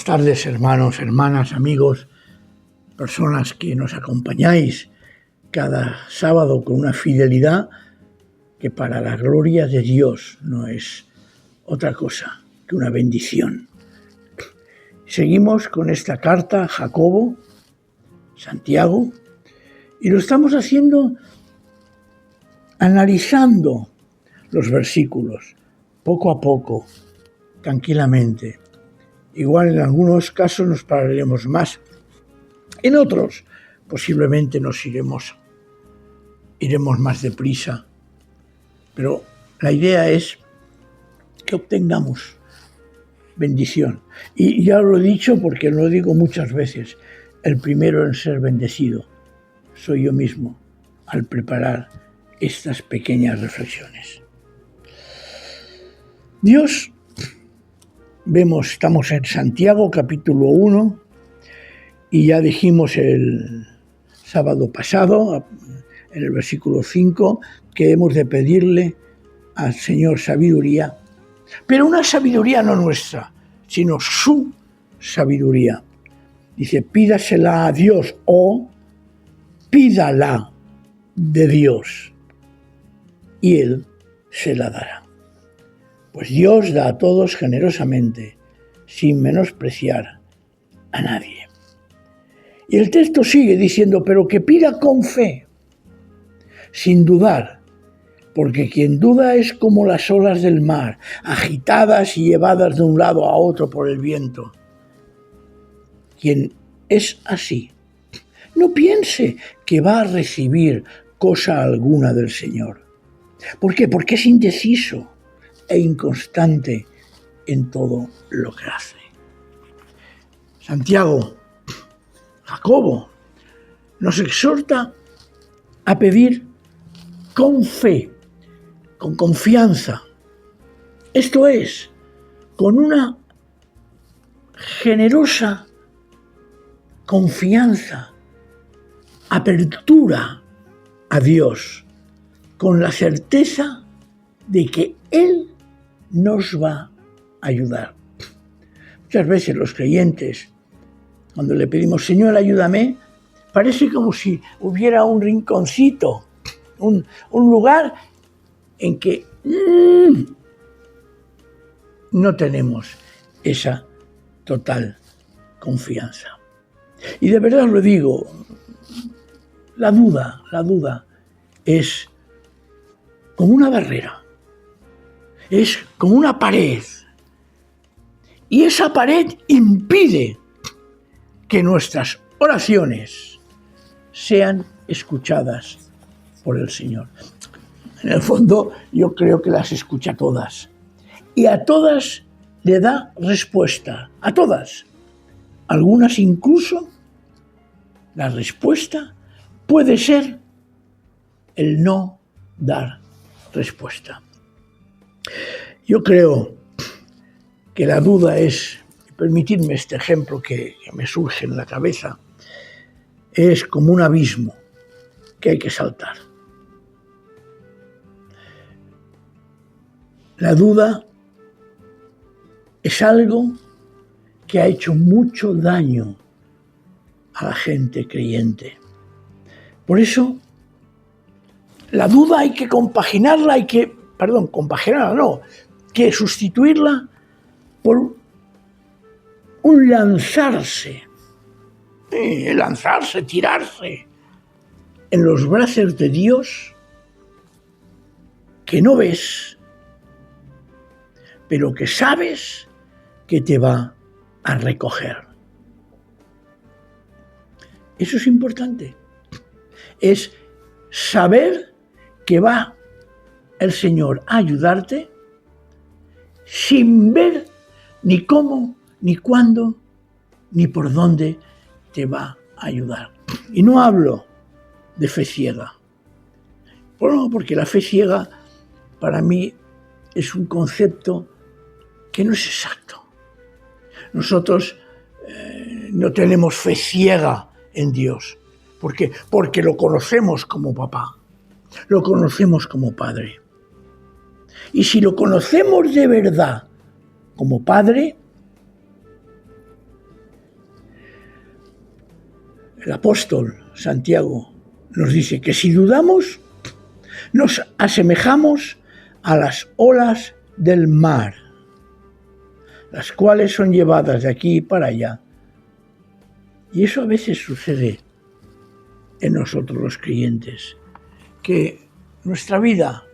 tardes, hermanos, hermanas, amigos, personas que nos acompañáis cada sábado con una fidelidad que para la gloria de Dios no es otra cosa que una bendición. Seguimos con esta carta a Jacobo, Santiago, y lo estamos haciendo analizando los versículos, poco a poco, tranquilamente. Igual en algunos casos nos pararemos más, en otros posiblemente iremos más deprisa, pero la idea es que obtengamos bendición. Y ya lo he dicho porque lo digo muchas veces, el primero en ser bendecido soy yo mismo al preparar estas pequeñas reflexiones. Dios, estamos en Santiago capítulo 1 y ya dijimos el sábado pasado, en el versículo 5, que hemos de pedirle al Señor sabiduría, pero una sabiduría no nuestra, sino su sabiduría. Dice, pídasela a Dios o pídala de Dios y Él se la dará. Pues Dios da a todos generosamente, sin menospreciar a nadie. Y el texto sigue diciendo, pero que pida con fe, sin dudar, porque quien duda es como las olas del mar, agitadas y llevadas de un lado a otro por el viento. Quien es así, no piense que va a recibir cosa alguna del Señor. ¿Por qué? Porque es indeciso e inconstante en todo lo que hace. Santiago, Jacobo, nos exhorta a pedir con fe, con confianza. Esto es, con una generosa confianza, apertura a Dios, con la certeza de que Él nos va a ayudar. Muchas veces los creyentes, cuando le pedimos, Señor, ayúdame, parece como si hubiera un rinconcito, un lugar en que no tenemos esa total confianza. Y de verdad lo digo, la duda es como una barrera, es como una pared. Y esa pared impide que nuestras oraciones sean escuchadas por el Señor. En el fondo, yo creo que las escucha todas. Y a todas le da respuesta. A todas. Algunas incluso, la respuesta puede ser el no dar respuesta. Yo creo que la duda es, permitidme este ejemplo que me surge en la cabeza, es como un abismo que hay que saltar. La duda es algo que ha hecho mucho daño a la gente creyente. Por eso, la duda hay que compaginarla, que sustituirla por un lanzarse, tirarse en los brazos de Dios que no ves, pero que sabes que te va a recoger. Eso es importante. Es saber que va el Señor a ayudarte sin ver ni cómo, ni cuándo, ni por dónde te va a ayudar. Y no hablo de fe ciega. Bueno, porque la fe ciega para mí es un concepto que no es exacto. Nosotros no tenemos fe ciega en Dios. ¿Por qué? Porque lo conocemos como papá, lo conocemos como padre. Y si lo conocemos de verdad como padre, el apóstol Santiago nos dice que si dudamos, nos asemejamos a las olas del mar, las cuales son llevadas de aquí para allá. Y eso a veces sucede en nosotros los creyentes, que nuestra vida,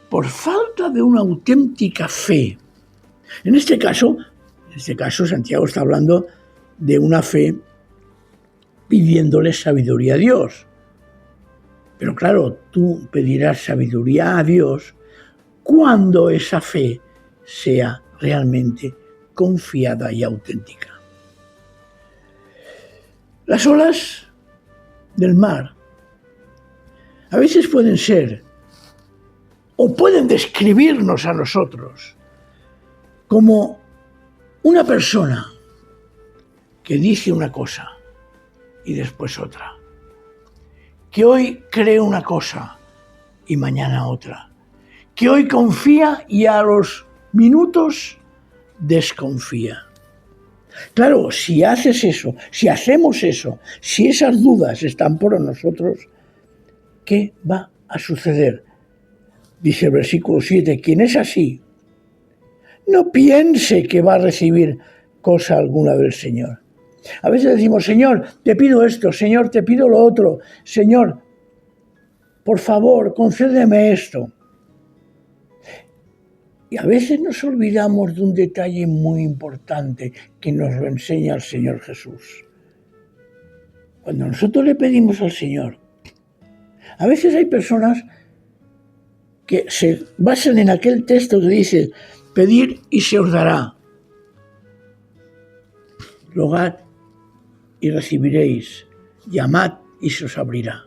por falta de una auténtica fe, en este caso Santiago está hablando de una fe pidiéndole sabiduría a Dios. Pero claro, tú pedirás sabiduría a Dios cuando esa fe sea realmente confiada y auténtica. Las olas del mar a veces pueden ser o pueden describirnos a nosotros como una persona que dice una cosa y después otra, que hoy cree una cosa y mañana otra, que hoy confía y a los minutos desconfía. Claro, si haces eso, si hacemos eso, si esas dudas están por nosotros, ¿qué va a suceder? Dice el versículo 7, quien es así, no piense que va a recibir cosa alguna del Señor. A veces decimos, Señor, te pido esto, Señor, te pido lo otro, Señor, por favor, concédeme esto. Y a veces nos olvidamos de un detalle muy importante que nos lo enseña el Señor Jesús. Cuando nosotros le pedimos al Señor, a veces hay personas que se basan en aquel texto que dice, pedid y se os dará, rogad y recibiréis, llamad y se os abrirá.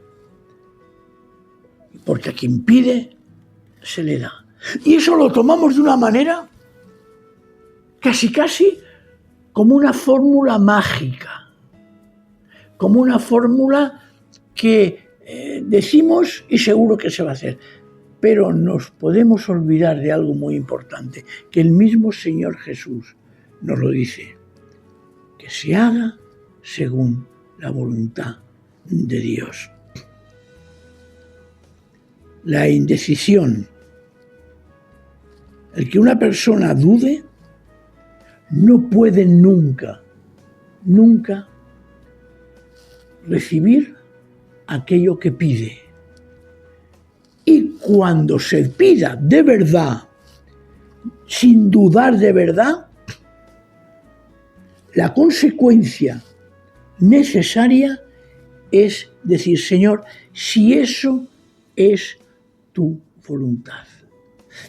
Porque a quien pide, se le da. Y eso lo tomamos de una manera casi como una fórmula mágica, como una fórmula que decimos y seguro que se va a hacer. Pero nos podemos olvidar de algo muy importante, que el mismo Señor Jesús nos lo dice, que se haga según la voluntad de Dios. La indecisión, el que una persona dude, no puede nunca recibir aquello que pide. Y cuando se pida de verdad, sin dudar de verdad, la consecuencia necesaria es decir, Señor, si eso es tu voluntad.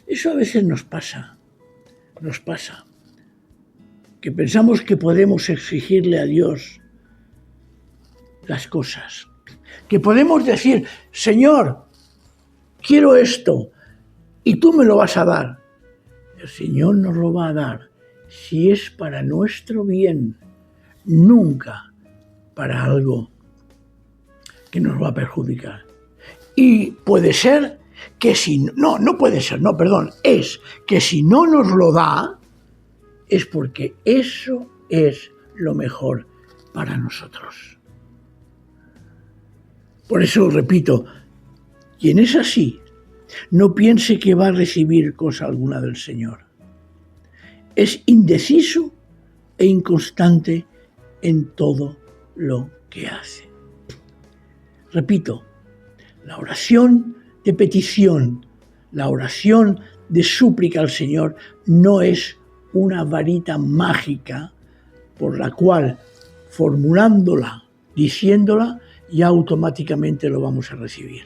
Eso a veces nos pasa, que pensamos que podemos exigirle a Dios las cosas, que podemos decir, Señor, quiero esto y tú me lo vas a dar. El Señor nos lo va a dar si es para nuestro bien, nunca para algo que nos va a perjudicar. Y puede ser que es que si no nos lo da, es porque eso es lo mejor para nosotros. Por eso repito, quien es así, no piense que va a recibir cosa alguna del Señor. Es indeciso e inconstante en todo lo que hace. Repito, la oración de petición, la oración de súplica al Señor no es una varita mágica por la cual, formulándola, diciéndola, ya automáticamente lo vamos a recibir.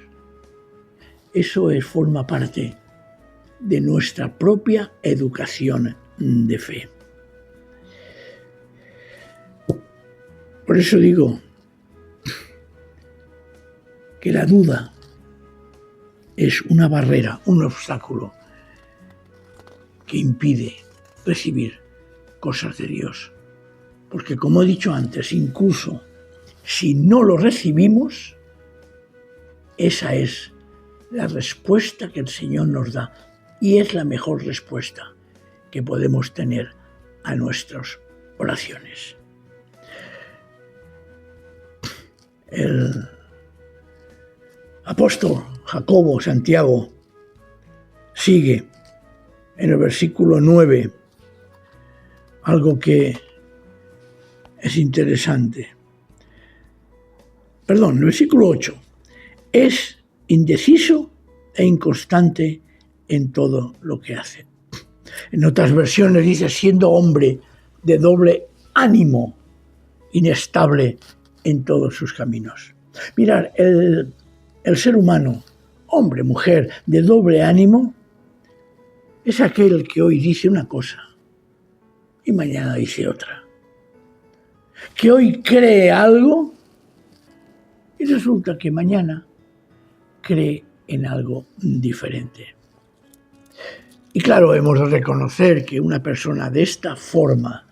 Eso forma parte de nuestra propia educación de fe. Por eso digo que la duda es una barrera, un obstáculo que impide recibir cosas de Dios. Porque como he dicho antes, incluso si no lo recibimos, esa es la respuesta que el Señor nos da y es la mejor respuesta que podemos tener a nuestras oraciones. el apóstol Jacobo, Santiago, sigue en el versículo 9 algo que es interesante. Perdón, el versículo 8. Es indeciso e inconstante en todo lo que hace. En otras versiones dice, siendo hombre de doble ánimo, inestable en todos sus caminos. Mirad, el ser humano, hombre, mujer, de doble ánimo, es aquel que hoy dice una cosa y mañana dice otra. Que hoy cree algo y resulta que mañana cree en algo diferente. Y claro, hemos de reconocer que una persona de esta forma,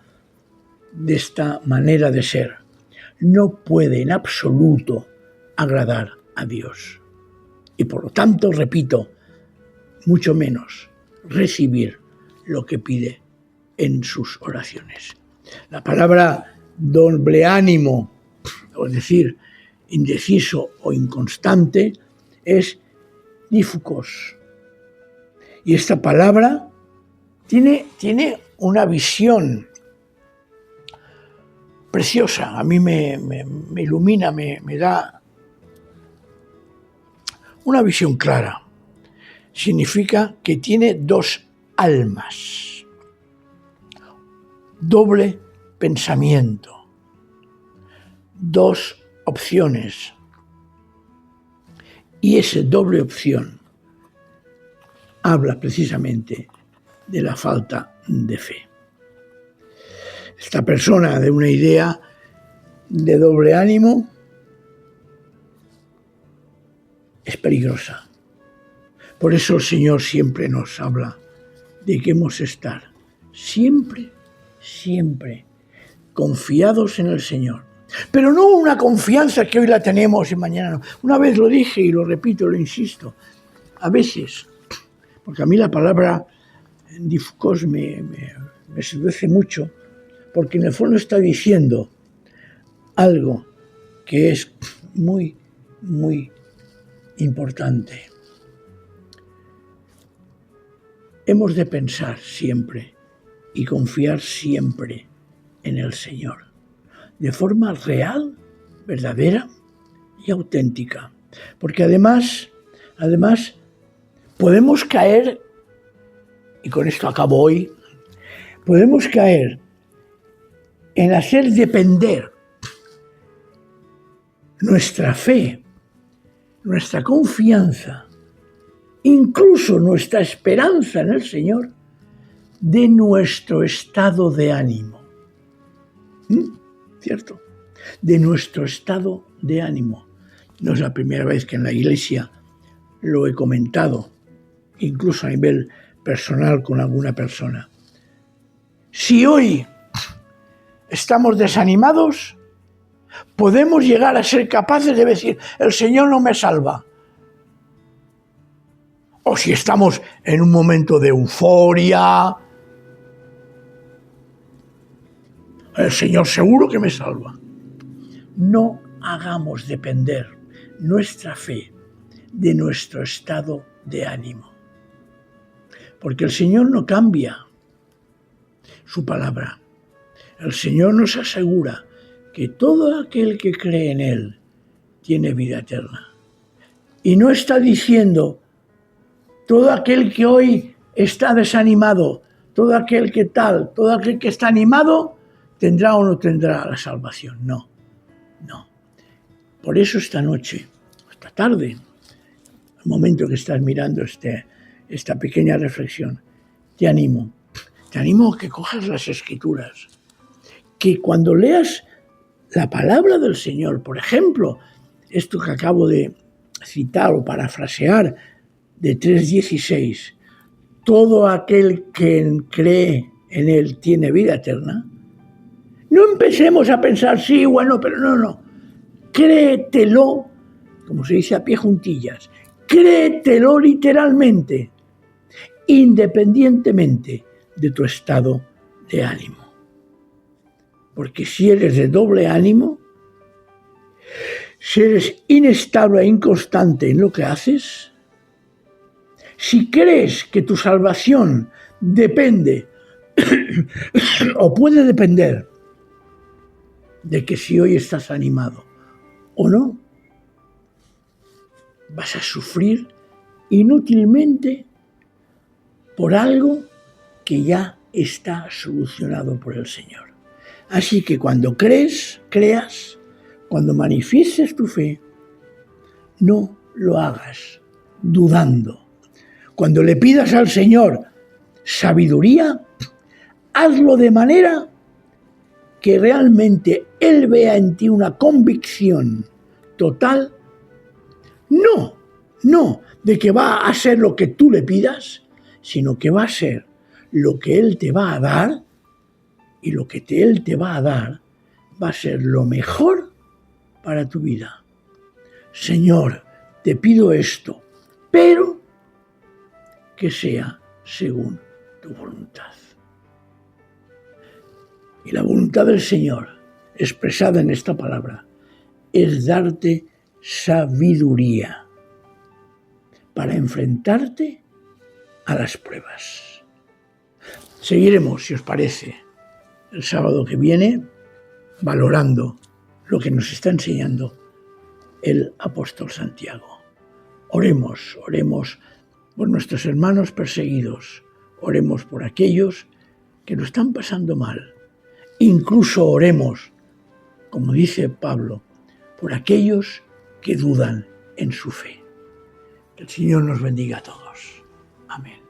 de esta manera de ser, no puede en absoluto agradar a Dios. Y por lo tanto, repito, mucho menos recibir lo que pide en sus oraciones. La palabra doble ánimo, es decir, indeciso o inconstante, es dífukos. Y esta palabra tiene una visión preciosa. A mí me ilumina, me da una visión clara. Significa que tiene dos almas, doble pensamiento, dos opciones. Y esa doble opción habla precisamente de la falta de fe. Esta persona de una idea de doble ánimo es peligrosa. Por eso el Señor siempre nos habla de que hemos de estar siempre confiados en el Señor. Pero no una confianza que hoy la tenemos y mañana no. Una vez lo dije y lo repito, lo insisto. A veces, porque a mí la palabra dífukos me seduce mucho, porque en el fondo está diciendo algo que es muy importante. Hemos de pensar siempre y confiar siempre en el Señor, de forma real, verdadera y auténtica. Porque además podemos caer, y con esto acabo hoy, podemos caer en hacer depender nuestra fe, nuestra confianza, incluso nuestra esperanza en el Señor, de nuestro estado de ánimo. ¿Cierto? De nuestro estado de ánimo. No es la primera vez que en la Iglesia lo he comentado, incluso a nivel personal con alguna persona. Si hoy estamos desanimados, podemos llegar a ser capaces de decir, el Señor no me salva. O si estamos en un momento de euforia, el Señor seguro que me salva. No hagamos depender nuestra fe de nuestro estado de ánimo. Porque el Señor no cambia su palabra. El Señor nos asegura que todo aquel que cree en Él tiene vida eterna. Y no está diciendo todo aquel que hoy está desanimado, todo aquel que tal, todo aquel que está animado, tendrá o no tendrá la salvación. No. Por eso esta noche, esta tarde, el momento que estás mirando esta pequeña reflexión, te animo a que cojas las Escrituras, que cuando leas la palabra del Señor, por ejemplo, esto que acabo de citar o parafrasear de 3:16, todo aquel que cree en Él tiene vida eterna, no empecemos a pensar, sí, bueno, pero no. Créetelo, como se dice a pie juntillas, créetelo literalmente, independientemente de tu estado de ánimo. Porque si eres de doble ánimo, si eres inestable e inconstante en lo que haces, si crees que tu salvación depende o puede depender de que si hoy estás animado o no, vas a sufrir inútilmente por algo que ya está solucionado por el Señor. Así que cuando creas, cuando manifiestes tu fe, no lo hagas dudando. Cuando le pidas al Señor sabiduría, hazlo de manera que realmente Él vea en ti una convicción total, no de que va a ser lo que tú le pidas, sino que va a ser lo que Él te va a dar, y lo que Él te va a dar va a ser lo mejor para tu vida. Señor, te pido esto, pero que sea según tu voluntad. Y la voluntad del Señor, expresada en esta palabra, es darte sabiduría para enfrentarte a las pruebas. Seguiremos, si os parece, el sábado que viene, valorando lo que nos está enseñando el apóstol Santiago. Oremos por nuestros hermanos perseguidos, oremos por aquellos que lo están pasando mal. Incluso oremos, como dice Pablo, por aquellos que dudan en su fe. Que el Señor nos bendiga a todos. Amén.